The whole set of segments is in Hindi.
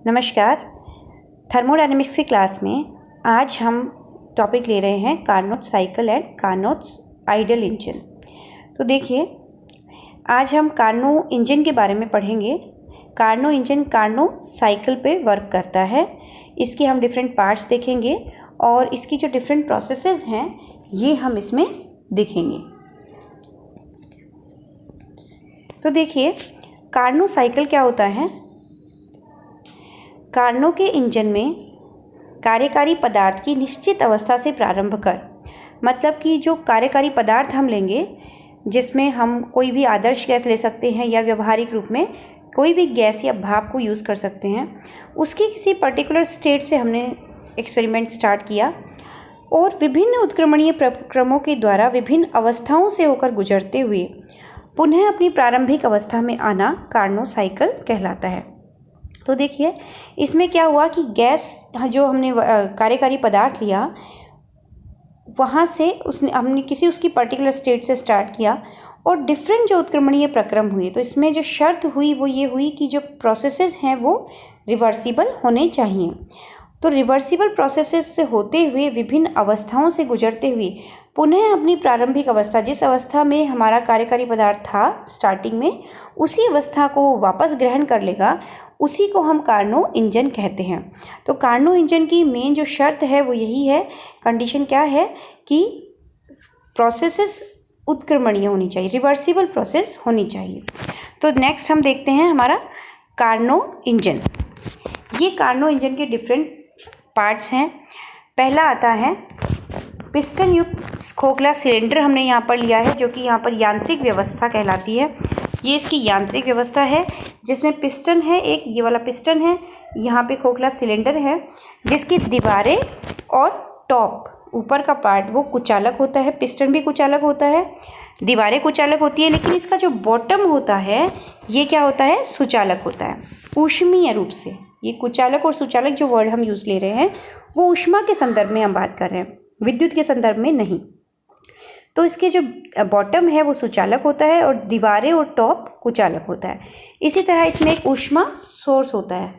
नमस्कार। थर्मोडायनेमिक्स की क्लास में आज हम टॉपिक ले रहे हैं Carnot cycle and Carnot's ideal engine. तो देखिए, आज हम कार्नो इंजन के बारे में पढ़ेंगे। कार्नो इंजन कार्नो साइकिल पे वर्क करता है। इसके हम डिफरेंट पार्ट्स देखेंगे और इसकी जो डिफरेंट प्रोसेसेस हैं ये हम इसमें देखेंगे। तो देखिए, कार्नो साइकिल क्या होता है। कार्नो के इंजन में कार्यकारी पदार्थ की निश्चित अवस्था से प्रारंभ कर, मतलब कि जो कार्यकारी पदार्थ हम लेंगे, जिसमें हम कोई भी आदर्श गैस ले सकते हैं या व्यवहारिक रूप में कोई भी गैस या भाप को यूज़ कर सकते हैं, उसकी किसी पर्टिकुलर स्टेट से हमने एक्सपेरिमेंट स्टार्ट किया और विभिन्न उत्क्रमणीय प्रक्रमों के द्वारा विभिन्न अवस्थाओं से होकर गुजरते हुए पुनः अपनी प्रारंभिक अवस्था में आना कार्नो साइकिल कहलाता है। तो देखिए, इसमें क्या हुआ कि गैस जो हमने कार्यकारी पदार्थ लिया, वहाँ से हमने किसी उसकी पर्टिकुलर स्टेट से स्टार्ट किया और डिफरेंट जो उत्क्रमणीय प्रक्रम हुए। तो इसमें जो शर्त हुई वो ये हुई कि जो प्रोसेसेस हैं वो रिवर्सिबल होने चाहिए। तो रिवर्सिबल प्रोसेसेस से होते हुए विभिन्न अवस्थाओं से गुजरते हुए पुनः अपनी प्रारंभिक अवस्था, जिस अवस्था में हमारा कार्यकारी पदार्थ था स्टार्टिंग में, उसी अवस्था को वापस ग्रहण कर लेगा, उसी को हम कार्नो इंजन कहते हैं। तो कार्नो इंजन की मेन जो शर्त है वो यही है, कंडीशन क्या है कि प्रोसेसेस उत्क्रमणीय होनी चाहिए, रिवर्सिबल प्रोसेस होनी चाहिए। तो नेक्स्ट हम देखते हैं हमारा कार्नो इंजन। ये कार्नो इंजन के डिफरेंट पार्ट्स हैं। पहला आता है पिस्टन युक्त खोखला सिलेंडर, हमने यहाँ पर लिया है, जो कि यहाँ पर यांत्रिक व्यवस्था कहलाती है। ये इसकी यांत्रिक व्यवस्था है, जिसमें पिस्टन है, एक ये वाला पिस्टन है, यहाँ पे खोखला सिलेंडर है, जिसकी दीवारें और टॉप ऊपर का पार्ट वो कुचालक होता है। पिस्टन भी कुचालक होता है, दीवारें कुचालक होती है, लेकिन इसका जो बॉटम होता है ये क्या होता है, सुचालक होता है ऊष्मीय रूप से। ये कुचालक और सुचालक जो वर्ड हम यूज़ ले रहे हैं वो ऊष्मा के संदर्भ में हम बात कर रहे हैं, विद्युत के संदर्भ में नहीं। तो इसके जो बॉटम है वो सुचालक होता है और दीवारें और टॉप कुचालक होता है। इसी तरह इसमें एक ऊष्मा सोर्स होता है,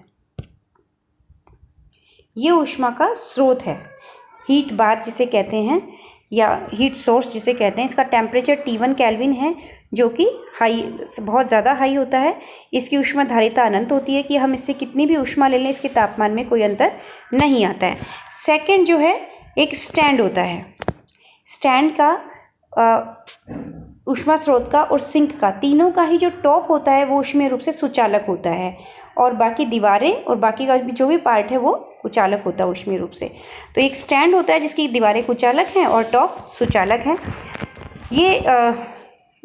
ये ऊष्मा का स्रोत है, हीट बाथ जिसे कहते हैं या हीट सोर्स जिसे कहते हैं। इसका टेम्परेचर T1 केल्विन है, जो कि हाई, बहुत ज़्यादा हाई होता है। इसकी ऊष्मा धारिता अनंत होती है कि हम इससे कितनी भी ऊष्मा ले लें, इसके तापमान में कोई अंतर नहीं आता है। सेकंड जो है, एक स्टैंड होता है। स्टैंड का ऊष्मा स्रोत का और सिंक का, तीनों का ही जो टॉप होता है वो ऊष्मीय रूप से सुचालक होता है और बाकी दीवारें और बाकी का जो भी पार्ट है वो कुचालक होता है ऊष्मीय रूप से। तो एक स्टैंड होता है जिसकी दीवारें कुचालक हैं और टॉप सुचालक हैं। ये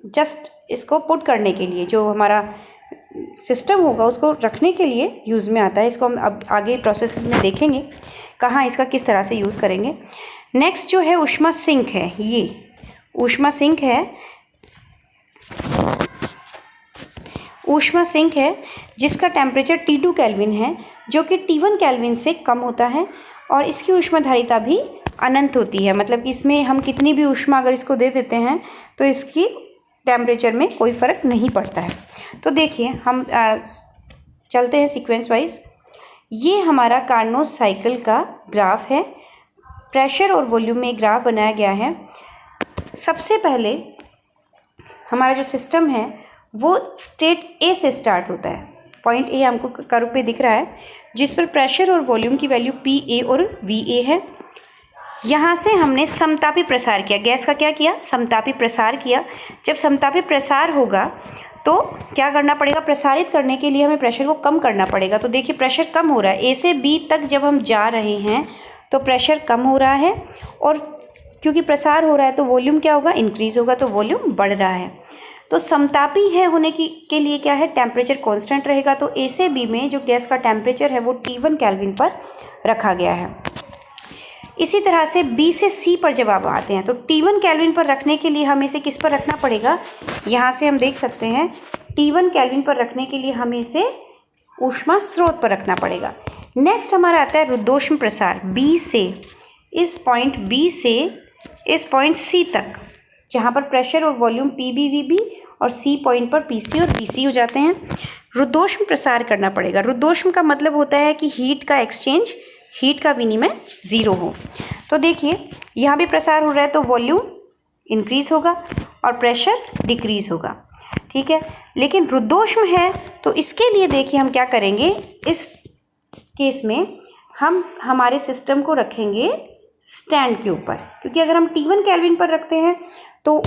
जस्ट इसको पुट करने के लिए, जो हमारा सिस्टम होगा उसको रखने के लिए यूज़ में आता है। इसको हम अब आगे प्रोसेस में देखेंगे कहाँ इसका किस तरह से यूज़ करेंगे। नेक्स्ट जो है ऊष्मा सिंक है। ये ऊष्मा सिंक है, ऊष्मा सिंक है जिसका टेम्परेचर T2 केल्विन है, जो कि T1 केल्विन से कम होता है और इसकी ऊष्मा धारिता भी अनंत होती है। मतलब कि इसमें हम कितनी भी ऊष्मा अगर इसको दे देते हैं तो इसकी टेम्परेचर में कोई फ़र्क नहीं पड़ता है। तो देखिए, हम चलते हैं सीक्वेंस वाइज। ये हमारा कार्नो साइकिल का ग्राफ है, प्रेशर और वॉल्यूम में ग्राफ बनाया गया है। सबसे पहले हमारा जो सिस्टम है वो स्टेट ए से स्टार्ट होता है। पॉइंट ए हमको कर्व पे दिख रहा है, जिस पर प्रेशर और वॉल्यूम की वैल्यू PA और VA है। यहाँ से हमने समतापी प्रसार किया, गैस का क्या किया, समतापी प्रसार किया। जब समतापी प्रसार होगा तो क्या करना पड़ेगा, प्रसारित करने के लिए हमें प्रेशर को कम करना पड़ेगा। तो देखिए, प्रेशर कम हो रहा है, A से B तक जब हम जा रहे हैं तो प्रेशर कम हो रहा है और क्योंकि प्रसार हो रहा है तो वॉल्यूम क्या होगा, इंक्रीज होगा, तो वॉल्यूम बढ़ रहा है। तो समतापी है होने के लिए क्या है, टेम्परेचर कांस्टेंट रहेगा। तो A से B में जो गैस का टेम्परेचर है वो T1 केल्विन पर रखा गया है। इसी तरह से B से C पर जब आप आते हैं तो T1 केल्विन पर रखने के लिए हमें इसे किस पर रखना पड़ेगा, यहाँ से हम देख सकते हैं T1 केल्विन पर रखने के लिए हमें इसे ऊष्मा स्रोत पर रखना पड़ेगा। नेक्स्ट हमारा आता है रुद्धोष्म प्रसार, B से इस पॉइंट B से इस पॉइंट C तक, जहाँ पर प्रेशर और वॉल्यूम PB, VB और C पॉइंट पर PC और PC हो जाते हैं। रुद्धोष्म प्रसार करना पड़ेगा। रुद्धोष्म का मतलब होता है कि हीट का एक्सचेंज, हीट का विनिमय ज़ीरो हो। तो देखिए यहाँ भी प्रसार हो रहा है तो वॉल्यूम इंक्रीज़ होगा और प्रेशर डिक्रीज़ होगा, ठीक है। लेकिन रुद्धोष्म है तो इसके लिए देखिए हम क्या करेंगे, इस केस में हम हमारे सिस्टम को रखेंगे स्टैंड के ऊपर, क्योंकि अगर हम T1 केल्विन पर रखते हैं तो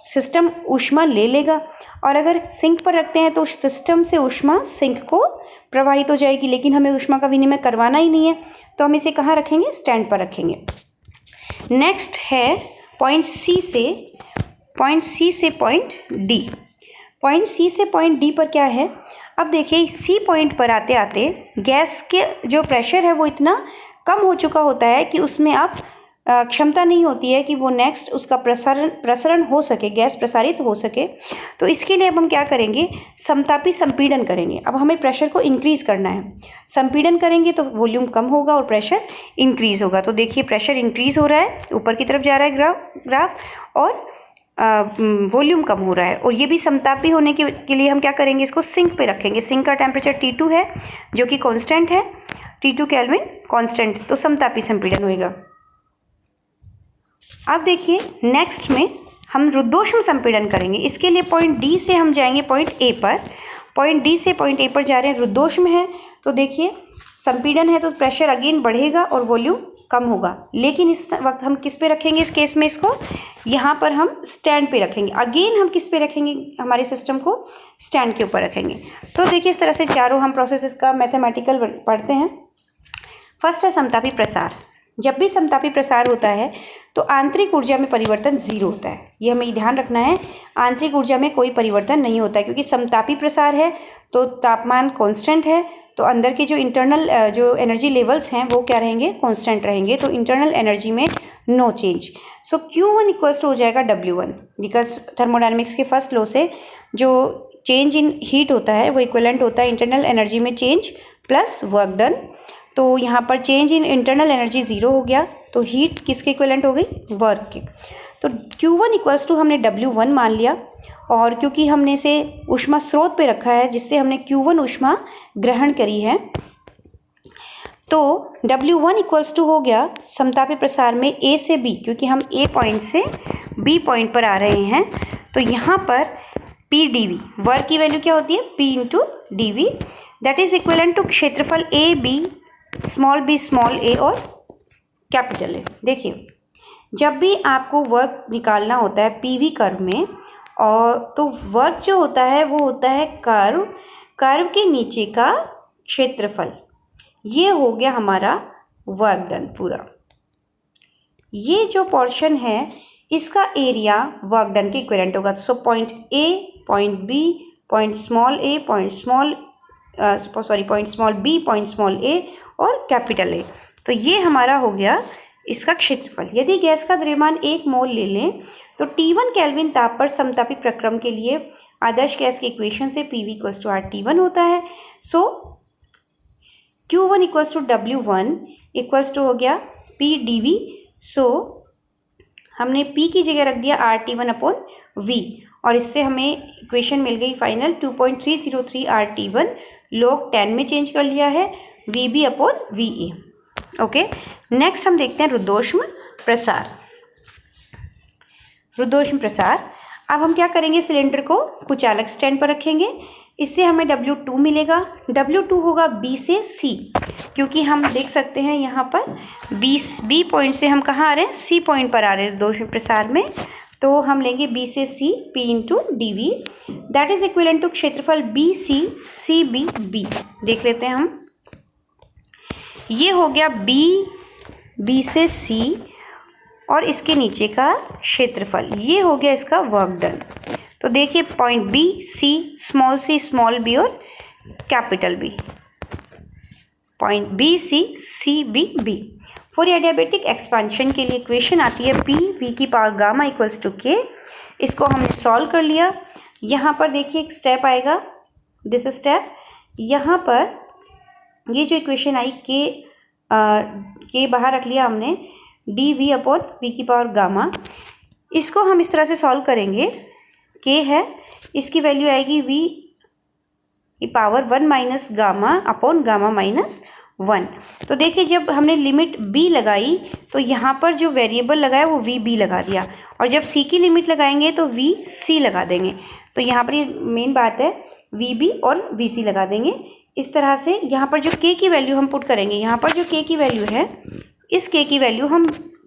सिस्टम ऊष्मा ले लेगा, और अगर सिंक पर रखते हैं तो सिस्टम से ऊष्मा सिंक को प्रवाहित हो जाएगी। लेकिन हमें ऊष्मा का विनिमय करवाना ही नहीं है, तो हम इसे कहाँ रखेंगे, स्टैंड पर रखेंगे। नेक्स्ट है पॉइंट सी से पॉइंट डी। पॉइंट सी से पॉइंट डी पर क्या है, अब देखिए सी पॉइंट पर आते आते गैस के जो प्रेशर है वो इतना कम हो चुका होता है कि उसमें अब क्षमता नहीं होती है कि वो नेक्स्ट उसका प्रसरण हो सके, गैस प्रसारित हो सके। तो इसके लिए अब हम क्या करेंगे, समतापी संपीड़न करेंगे। अब हमें प्रेशर को इंक्रीज़ करना है, संपीड़न करेंगे तो वॉल्यूम कम होगा और प्रेशर इंक्रीज़ होगा। तो देखिए प्रेशर इंक्रीज़ हो रहा है, ऊपर की तरफ जा रहा है ग्राफ और वॉल्यूम कम हो रहा है। और ये भी समतापी होने के लिए हम क्या करेंगे, इसको सिंक पे रखेंगे। सिंक का टेम्परेचर T2 है जो कि कांस्टेंट है, T2 केल्विन कांस्टेंट, तो समतापी संपीड़न होएगा। अब देखिए नेक्स्ट में हम रुद्धोष्म संपीड़न करेंगे। इसके लिए पॉइंट डी से हम जाएंगे पॉइंट ए पर। पॉइंट डी से पॉइंट ए पर जा रहे हैं, रुद्धोष्म है तो देखिए संपीड़न है तो प्रेशर अगेन बढ़ेगा और वॉल्यूम कम होगा। लेकिन इस वक्त हम किस पे रखेंगे, इस केस में इसको यहाँ पर हम स्टैंड पे रखेंगे। अगेन हम किस पे रखेंगे, हमारे सिस्टम को स्टैंड के ऊपर रखेंगे। तो देखिए इस तरह से चारों हम प्रोसेस इसका मैथमेटिकल पढ़ते हैं। फर्स्ट है समतापी प्रसार। जब भी समतापी प्रसार होता है तो आंतरिक ऊर्जा में परिवर्तन जीरो होता है, ये हमें ध्यान रखना है। आंतरिक ऊर्जा में कोई परिवर्तन नहीं होता है, क्योंकि समतापी प्रसार है तो तापमान कांस्टेंट है, तो अंदर के जो इंटरनल जो एनर्जी लेवल्स हैं वो क्या रहेंगे, कांस्टेंट रहेंगे। तो इंटरनल एनर्जी में no change. So Q1 equals to हो जाएगा W1, बिकॉज थर्मोडायनेमिक्स के फर्स्ट लॉ से जो चेंज इन हीट होता है वो इक्विवेलेंट होता है इंटरनल एनर्जी में चेंज प्लस वर्क डन। तो यहाँ पर change in internal energy zero हो गया, तो हीट किसके इक्विवेलेंट हो गई, वर्क के। तो Q1 इक्वल्स टू हमने W1 मान लिया, और क्योंकि हमने इसे ऊष्मा स्रोत पे रखा है जिससे हमने Q1 ऊष्मा ग्रहण करी है, तो W1 इक्वल्स टू हो गया समतापी प्रसार में A से B, क्योंकि हम A पॉइंट से B पॉइंट पर आ रहे हैं। तो यहाँ पर P dV, वर्क की वैल्यू क्या होती है, P into dV, that is equivalent to क्षेत्रफल A B small b small a और कैपिटल A। देखिए जब भी आपको वर्क निकालना होता है PV कर्व में, और तो वर्क जो होता है वो होता है कर्व के नीचे का क्षेत्रफल। ये हो गया हमारा वर्क डन पूरा। ये जो पोर्शन है इसका एरिया वर्क डन के इक्विवेलेंट होगा। So point A, point B, point small a, point small b, point small a और कैपिटल A। तो ये हमारा हो गया इसका क्षेत्रफल। यदि गैस का द्रव्यमान 1 मोल ले लें तो T1 केल्विन ताप पर समतापी प्रक्रम के लिए आदर्श गैस के इक्वेशन से PV इक्वल्स टू RT1 होता है। So Q1 equals to W1 equals to हो गया P dV। सो हमने P की जगह रख दिया RT1 अपॉन V, और इससे हमें इक्वेशन मिल गई फाइनल 2.303 RT1 log 10 में चेंज कर लिया है VB upon VA। Okay, next हम देखते हैं रुद्धोष्म प्रसार। रुद्धोष्म प्रसार, अब हम क्या करेंगे, सिलेंडर को कुचालक स्टैंड पर रखेंगे। इससे हमें W2 मिलेगा। W2 होगा B से C, क्योंकि हम देख सकते हैं यहाँ पर B पॉइंट से हम कहाँ आ रहे हैं, C पॉइंट पर आ रहे हैं रुद्धोष्म प्रसार में। तो हम लेंगे B से C, P into dV, that is equivalent to क्षेत्रफल BC CB B। देख लेते हैं हम, ये हो गया B से C और इसके नीचे का क्षेत्रफल, ये हो गया इसका वर्क डन। तो देखिए point B, C, small b और capital B, point B C C B B। For adiabatic expansion के लिए इक्वेशन आती है P V की power gamma equals to K। इसको हमने सॉल्व कर लिया। यहाँ पर देखिए एक स्टेप आएगा, दिस स्टेप, यहाँ पर ये जो इक्वेशन आई K बाहर रख लिया हमने, dV अपॉन V की पावर गामा। इसको हम इस तरह से सॉल्व करेंगे, K है, इसकी वैल्यू आएगी V power 1 minus gamma upon gamma minus 1। तो देखिए जब हमने लिमिट b लगाई तो यहाँ पर जो वेरिएबल लगाया वो वी बी लगा दिया, और जब c की लिमिट लगाएंगे तो वी सी लगा देंगे। तो यहाँ पर ये मेन बात है, वी बी और वी सी लगा देंगे। इस तरह से यहाँ पर जो k की वैल्यू हम पुट करेंगे, यहाँ पर जो k की वैल्यू है, इस k की वैल्यू हम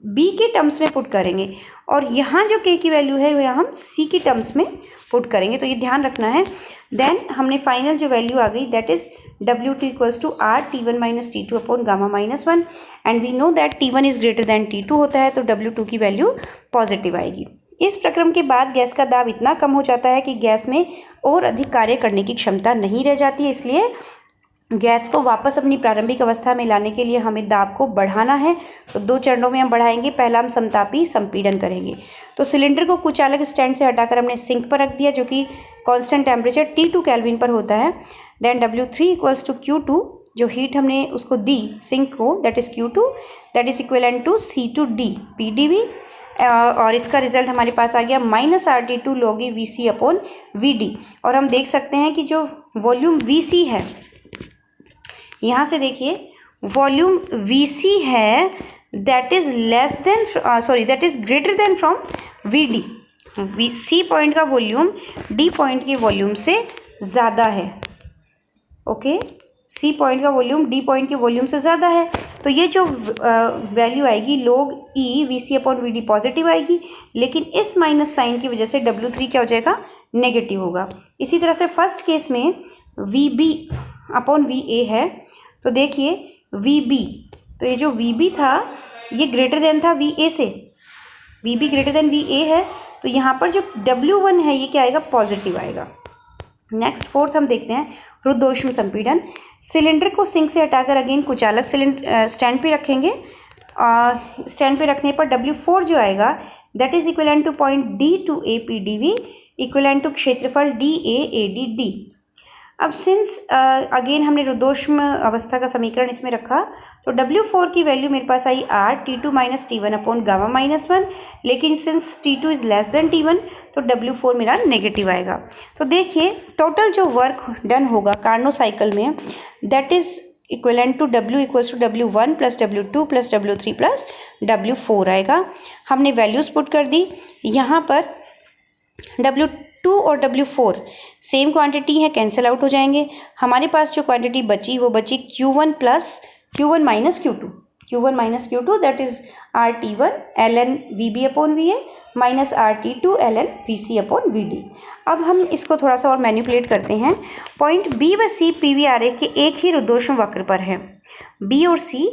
b के टर्म्स में पुट करेंगे, और यहाँ जो k की वैल्यू है वह हम c की टर्म्स में पुट करेंगे। तो ये ध्यान रखना है। देन हमने फाइनल जो वैल्यू आ गई that is W2 equals to R T1 minus T2 upon gamma minus 1, and we know that T1 is greater than T2 होता है, तो W2 की वैल्यू पॉजिटिव आएगी। इस प्रक्रम के बाद गैस का दाब इतना कम हो जाता है कि गैस में और अधिक कार्य करने की क्षमता नहीं रह जाती है। इसलिए गैस को वापस अपनी प्रारंभिक अवस्था में लाने के लिए हमें दाब को बढ़ाना है। तो 2 चरणों में हम बढ़ाएंगे। पहला हम समतापी संपीड़न करेंगे। तो सिलेंडर को कुछ अलग स्टैंड से हटाकर हमने सिंक पर रख दिया, जो कि कांस्टेंट टेम्परेचर T2 केल्विन पर होता है। Then W3 equals to Q2, जो हीट हमने उसको दी सिंक को, that is Q2, that is equivalent to C2D PdV, और इसका रिजल्ट हमारे पास आ गया minus RT2 log e VC upon VD। और हम देख सकते हैं कि जो वॉल्यूम VC है, यहाँ से देखिए वॉल्यूम VC है that is that is greater than from VD। C point का वॉल्यूम D पॉइंट के वॉल्यूम से ज़्यादा है। ओके, C पॉइंट का वॉल्यूम D पॉइंट के वॉल्यूम से ज़्यादा है। तो ये जो वैल्यू आएगी log E VC upon VD positive आएगी, लेकिन इस माइनस साइन की वजह से W3 क्या हो जाएगा, नेगेटिव होगा। इसी तरह से फर्स्ट केस में VB अपॉन VA है। तो देखिए VB, तो ये जो VB था ये ग्रेटर देन था VA से, VB ग्रेटर देन VA है, तो यहाँ पर जो W1 है ये क्या आएगा, पॉजिटिव आएगा। नेक्स्ट फोर्थ हम देखते हैं रुद्धोष्म संपीड़न। सिलेंडर को सिंक से हटाकर अगेन कुचालक स्टैंड पे रखेंगे। स्टैंड पे रखने पर W4 जो आएगा that is equivalent to point D2A PdV equivalent to क्षेत्रफल DA ADD। अब सिंस अगेन हमने रुद्धोष्म अवस्था का समीकरण इसमें रखा, तो W4 की वैल्यू मेरे पास आई R T2 minus T1 upon gamma minus 1, लेकिन since T2 is less than T1 तो W4 मेरा नेगेटिव आएगा। तो देखिए टोटल जो वर्क डन होगा कार्नो साइकिल में that is equivalent to W equals to W1 plus W2 plus W3 plus W4 आएगा। हमने वैल्यूज़ पुट कर दी। यहाँ पर W2 और W4 सेम क्वांटिटी है, कैंसिल आउट हो जाएंगे। हमारे पास जो क्वांटिटी बची वो बची Q1 minus Q2 that is RT1 ln VB upon VA minus RT2 ln VC upon VD। अब हम इसको थोड़ा सा और मैनिपुलेट करते हैं। पॉइंट B व C PV आरेख के एक ही रुद्धोष्म वक्र पर है। B और C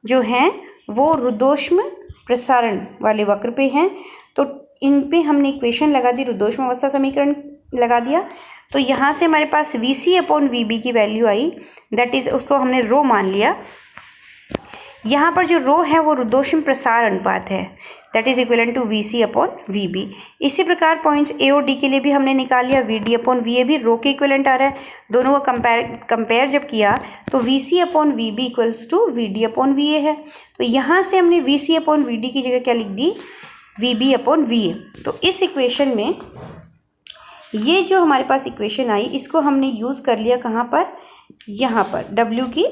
जो हैं वो रुद्धोष्म प्रसारण वाले वक्र पे हैं, तो इन पे हमने इक्वेशन लगा दी, रुद्धोष्म अवस्था समीकरण लगा दिया। तो यहाँ से हमारे पास VC अपॉन VB की वैल्यू आई, दैट इज़ उसको हमने रो मान लिया। यहाँ पर जो रो है वो रुद्धोष्म प्रसार अनुपात है, that is equivalent to VC upon VB। इसी प्रकार पॉइंट्स A और D के लिए भी हमने निकाल लिया, VD अपॉन VA भी रो के इक्विवेलेंट आ रहा है। दोनों का कंपेयर जब किया तो VC upon VB equals to VD upon VA है। तो यहाँ से हमने VC अपॉन VD की जगह क्या लिख दी, VB अपॉन VA। तो इस इक्वेशन में ये जो हमारे पास इक्वेशन आई इसको हमने यूज़ कर लिया कहाँ पर, यहाँ पर W की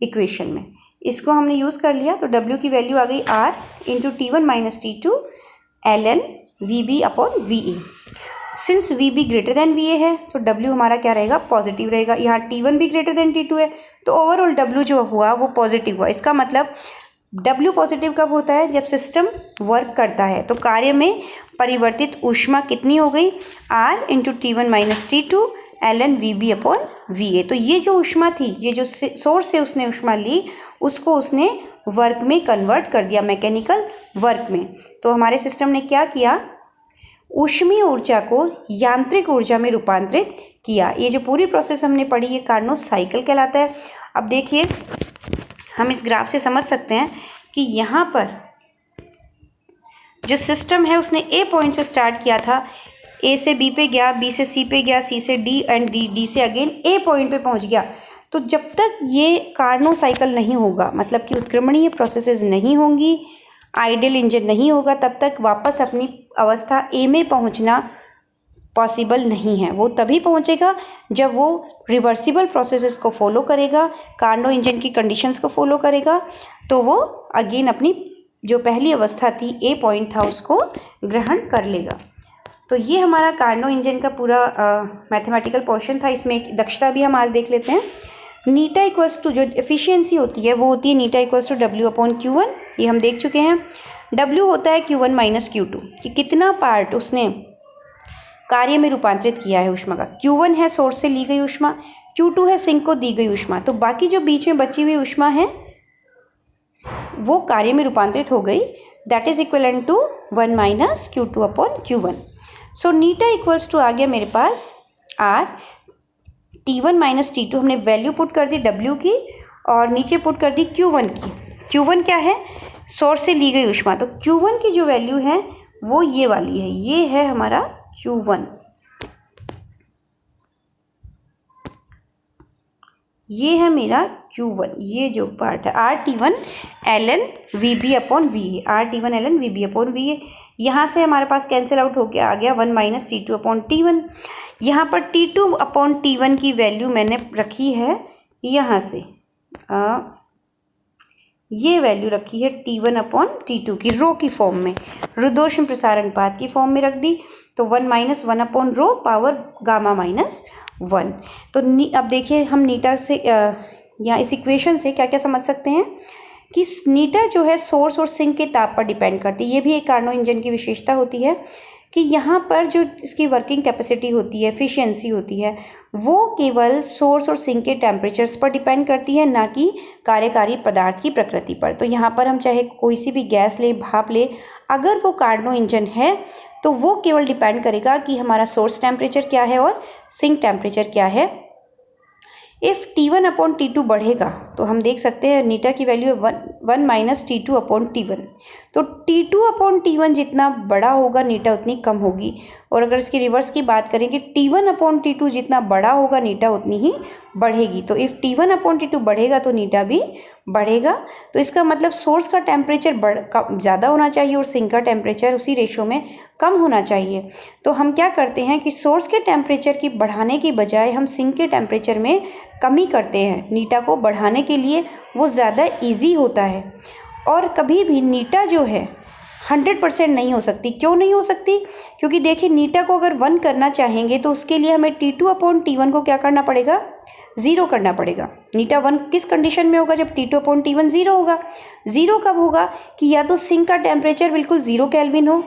इक्वेशन में इसको हमने यूज़ कर लिया। तो W की वैल्यू आ गई R into T1 minus T2 ln VB upon VA। Since VB greater than VA है तो W हमारा क्या रहेगा, पॉजिटिव रहेगा। यहाँ T1 भी ग्रेटर देन T2 है तो ओवरऑल W जो हुआ वो पॉजिटिव हुआ। इसका मतलब W पॉजिटिव कब होता है, जब सिस्टम वर्क करता है। तो कार्य में परिवर्तित ऊष्मा कितनी हो गई, R into T1 minus T2 ln VB upon VA। तो ये जो ऊष्मा थी, ये जो सोर्स से उसने ऊष्मा ली उसको उसने वर्क में कन्वर्ट कर दिया, मैकेनिकल वर्क में। तो हमारे सिस्टम ने क्या किया, ऊष्मीय ऊर्जा को यांत्रिक ऊर्जा में रूपांतरित किया। ये जो पूरी प्रोसेस हमने पढ़ी ये कार्नो साइकिल कहलाता है। अब देखिए हम इस ग्राफ से समझ सकते हैं कि यहाँ पर जो सिस्टम है उसने A पॉइंट से स्टार्ट किया था, A से B पे गया, B से C पे गया, C से D एंड D से अगेन A पॉइंट पे पहुँच गया। तो जब तक ये कार्नो साइकिल नहीं होगा, मतलब कि उत्क्रमणीय प्रोसेसेस नहीं होंगी, आइडियल इंजन नहीं होगा, तब तक वापस अपनी अवस्था A में पहुँचना पॉसिबल नहीं है। वो तभी पहुंचेगा जब वो रिवर्सिबल प्रोसेसेस को फॉलो करेगा, कार्नो इंजन की कंडीशंस को फॉलो करेगा, तो वो अगेन अपनी जो पहली अवस्था थी ए पॉइंट था उसको ग्रहण कर लेगा। तो ये हमारा कार्नो इंजन का पूरा मैथमेटिकल पोर्शन था। इसमें एक दक्षता भी हम आज देख लेते हैं। नीटा इक्वल्स टू, जो एफिशिएंसी होती है वो होती है नीटा इक्वल्स टू W/Q1, ये हम देख चुके हैं। W होता है Q1 माइनस Q2, कि कितना पार्ट उसने कार्य में रूपांतरित किया है ऊष्मा का। Q1 है सोर्स से ली गई ऊष्मा, Q2 है सिंक को दी गई ऊष्मा, तो बाकी जो बीच में बची हुई ऊष्मा है वो कार्य में रूपांतरित हो गई। That is equivalent to 1 minus Q2/Q1। So नीटा इक्वल्स टू आ गया मेरे पास R, T1 माइनस T2 हमने वैल्यू पुट कर दी W की, और नीचे पुट कर दी Q1 की। Q1 क्या है? सोर्स से ली गई ऊष्मा। तो Q1 की जो वैल्यू है वो ये वाली है, ये है हमारा Q1, ये है मेरा Q1, ये जो पार्ट है RT1 ln VB/V, RT1 ln VB/V। यहाँ से हमारे पास कैंसिल आउट होके आ गया 1 माइनस T2/T1। यहाँ पर T2/T1 की वैल्यू मैंने रखी है यहाँ से, ये वैल्यू रखी है T1/T2 की रो की फॉर्म में, रुद्धोष्म प्रसार अनुपात की फॉर्म में रख दी। तो 1 माइनस 1/रो पावर गामा माइनस 1। तो अब देखिए हम नीटा से या इस इक्वेशन से क्या क्या समझ सकते हैं कि नीटा जो है सोर्स और सिंक के ताप पर डिपेंड करती है। ये भी एक कार्नो इंजन की विशेषता होती है कि यहाँ पर जो इसकी वर्किंग कैपेसिटी होती है, एफिशिएंसी होती है, वो केवल सोर्स और सिंक के टेम्परेचर्स पर डिपेंड करती है, ना कि कार्यकारी पदार्थ की प्रकृति पर। तो यहाँ पर हम चाहे कोई सी भी गैस ले, भाप ले, अगर वो कार्नो इंजन है तो वो केवल डिपेंड करेगा कि हमारा सोर्स टेम्परेचर क्या है और सिंक टेम्परेचर क्या है। इफ़ T1/T2 बढ़ेगा तो हम देख सकते हैं नीटा की वैल्यू 1 माइनस T2/T1। तो T2/T1 जितना बड़ा होगा नीटा उतनी कम होगी। और अगर इसकी रिवर्स की बात करें कि T1/T2 जितना बड़ा होगा नीटा उतनी ही बढ़ेगी। तो इफ़ T1/T2 बढ़ेगा तो नीटा भी बढ़ेगा। तो इसका मतलब सोर्स का टेम्परेचर ज़्यादा होना चाहिए और सिंक का टेम्परेचर उसी रेशो में कम होना चाहिए। तो हम क्या करते हैं कि सोर्स के टेम्परेचर की बढ़ाने की बजाय हम सिंक के टेम्परेचर में कमी करते हैं। नीटा को बढ़ाने के लिए वो ज़्यादा इजी होता है। और कभी भी नीटा जो है 100% नहीं हो सकती। क्यों नहीं हो सकती? क्योंकि देखिए नीटा को अगर 1 करना चाहेंगे तो उसके लिए हमें T2/T1 को क्या करना पड़ेगा? 0 करना पड़ेगा। नीटा 1 किस कंडीशन में होगा? जब T2/T1 0 होगा। 0 कब होगा? कि या तो सिंक का टेम्परेचर बिल्कुल 0 केल्विन हो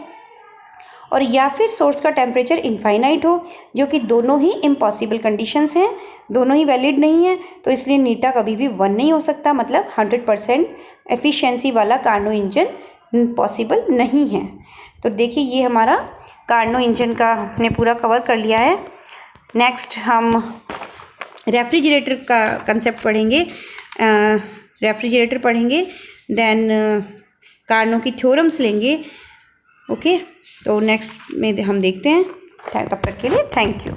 और या फिर सोर्स का टेम्परेचर इनफाइनाइट हो, जो कि दोनों ही इम्पॉसिबल कंडीशंस हैं, दोनों ही वैलिड नहीं है। तो इसलिए नीटा कभी भी 1 नहीं हो सकता, मतलब 100% एफिशिएंसी वाला कार्नो इंजन पॉसिबल नहीं है। तो देखिए ये हमारा कार्नो इंजन का हमने पूरा कवर कर लिया है। नेक्स्ट हम रेफ्रिजरेटर का कंसेप्ट पढ़ेंगे, रेफ्रिजरेटर पढ़ेंगे, देन कार्नो की थ्योरम्स लेंगे। ओके, तो नेक्स्ट में हम देखते हैं। तब तक के लिए थैंक यू।